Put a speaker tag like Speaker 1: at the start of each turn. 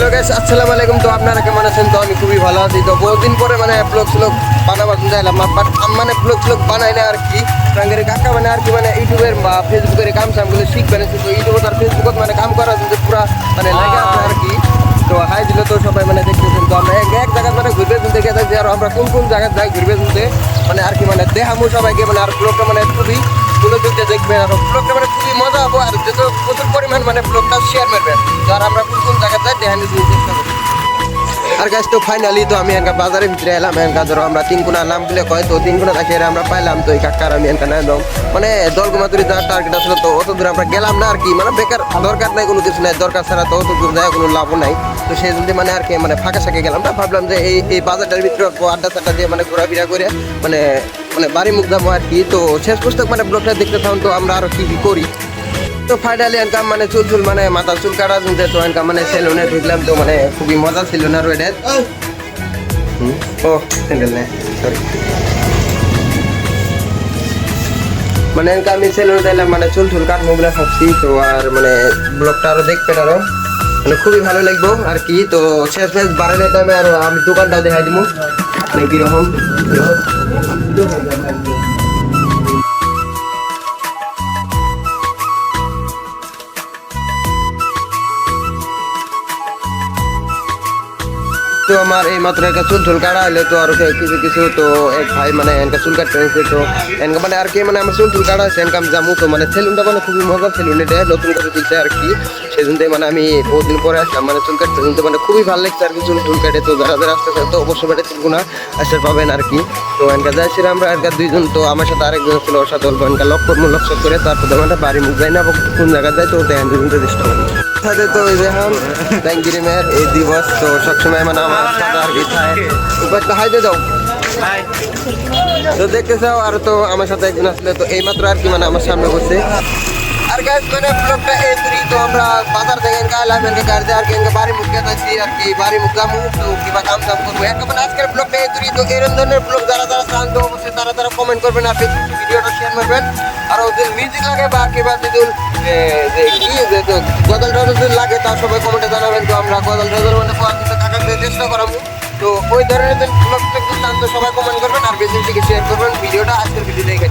Speaker 1: Hello guys, আসসালামু আলাইকুম। তো আপনারা কেমন আছেন? তো আমি খুবই ভালো আছি। তো বহুদিন পরে মানে ব্লগ স্লগ বানাবার জন্য এলাম, বাট মানে ব্লগ স্লগ বানাই না আর কি। সঙ্গে কাকা মানে আর কি মানে ইউটিউবের বা ফেসবুকের কাম সামগুলো শিখবেন। তো ইউটিউব আর ফেসবুকত মানে কাম করার জন্য পুরা মানে লাগে আছে আর কি। তো হাই দিলে তো সবাই মানে দেখতেছেন। তো আমরা এক জায়গায় মানে ঘুরবে শুনতে গিয়ে থাকছি, আর আমরা কোন জায়গায় যাই ঘুরবে শুনতে মানে আর কি মানে দেখামু সবাইকে মানে। আর ব্লগটা মানে খুবই মনোযোগ দিয়ে দেখবেন, আর ব্লগটা মানে খুবই মজা হবো। আর যত প্রচুর পরিমাণ মানে ব্লগটা শেয়ার করবেন। তো আর আমরা কোন জায়গায় যাই দেখানোর জন্য চেষ্টা করি। আর গাছ তো ফাইনালি তো আমি এনকা বাজারের ভিতরে এলাম। এনকা ধরো আমরা তিনগুণা নাম বলে কয়, তো তিনগুণা দেখে আমরা পাইলাম। তো এই কাকার আমি এনকা না একদম মানে দলগুমাতুরি যাওয়ার টার্গেট আসলে, তো অত দূর আমরা গেলাম না আর কি। মানে বেকার দরকার নাই, কোনো কিছু নাই, দরকার ছাড়া তো অত দূর যায় কোনো লাভও নাই। তো সেই জন্য মানে আর কি মানে ফাঁকা সাঁকে গেলাম না, ভাবলাম যে এই বাজারটার ভিতরে আড্ডা চাড্ডা দিয়ে মানে ঘোরাফেরা করে মানে মানে বাড়ি মুখ যাবো আর কি। তো শেষ পুস্তক মানে ব্লগটা দেখতে থাকুন। তো আমরা আরো কি কি করি। তো ফাইনালি এনকাম মানে চুল মানে মাথা চুল কাটা শুনতে, তো এনকাম মানে সেলুনে ঢুকলাম। তো মানে খুবই মজা ছিল না রোডে। ও স্যান্ডেল নেই, সরি। মানে এনকা আমি সেলুনে দিলাম মানে চুল কাটবো বলে ভাবছি। তো আর মানে ব্লগটা আরো দেখবেন, আরো মানে খুবই ভালো লাগবো আর কি। তো শেষ বাড়ানোর টাইমে আরো আমি দোকানটাও দেখাই দিব মানে কিরকম। তো আমার এই মাত্র একটা চুল কাটা হলে, তো আর কিছু তো এক ভাই মানে এনকা চুল কাটতে হয়েছে। তো এনকা মানে আর কি মানে আমার চুল কাটা হয়েছে এনকাম জামু। তো মানে সেলুনটা মানে খুবই মজা সেলুন, এটা নতুন করে তুলছে আর কি। সেই জন্য মানে আমি বহুদিন পরে আসলাম মানে চুল কাটতে, কিন্তু মানে খুবই ভালো লাগছে আর কি চুল কাটে। তো যারা আসতেছে তো অবশ্যই বেড়ে চুলগুনা আসতে পাবেন আর কি। তো এনকা যাইছিলাম আমরা এনকা দুইজন, তো আমার সাথে আরেকজন ছিল, ওর সাথে অল্প এনকা লক্ষ্য করে তারপর আমরা বাড়ি মুখ যাই না কোন জায়গায় যাই। তো দেখেন দুজনকে চেষ্টা করি সাথে। তো এই যে ব্যাঙ্গিরিমের এই দিবস, তো সবসময় মানে আমার সাথে আর কি হাই দিয়ে দাও। তো দেখতে চাও আর তো আমার সাথে একজন আসলে, তো এই মাত্র আর কি মানে আমার সামনে বসছে। আর গাছ মানে ব্লগটা এই তুই, তো আমরা বাজার থেকে এলাম গাড়িতে আর কি বাড়ি মুখ যাচ্ছি আর কি। বাড়ি মুখ যাবো তো কিবা কাম করবো এখন। আজকের ব্লগটা এই তুই। তো এরকম ধরনের ব্লগ যারা চান তো অবশ্যই তারা কমেন্ট করবেন আর ভিডিওটা শেয়ার করবেন। আর যদি মিউজিক লাগে বা কিবা যদি গজল টজল লাগে তা সবাই কমেন্টে জানাবেন। তো আমরা গজল টজল মানে টাকা দিয়ে চেষ্টা করাবো। তো ওই ধরনের ব্লগটা চান তো সবাই কমেন্ট করবেন আর বেশি শেয়ার করবেন ভিডিওটা। আজকের ভিডিও দেখে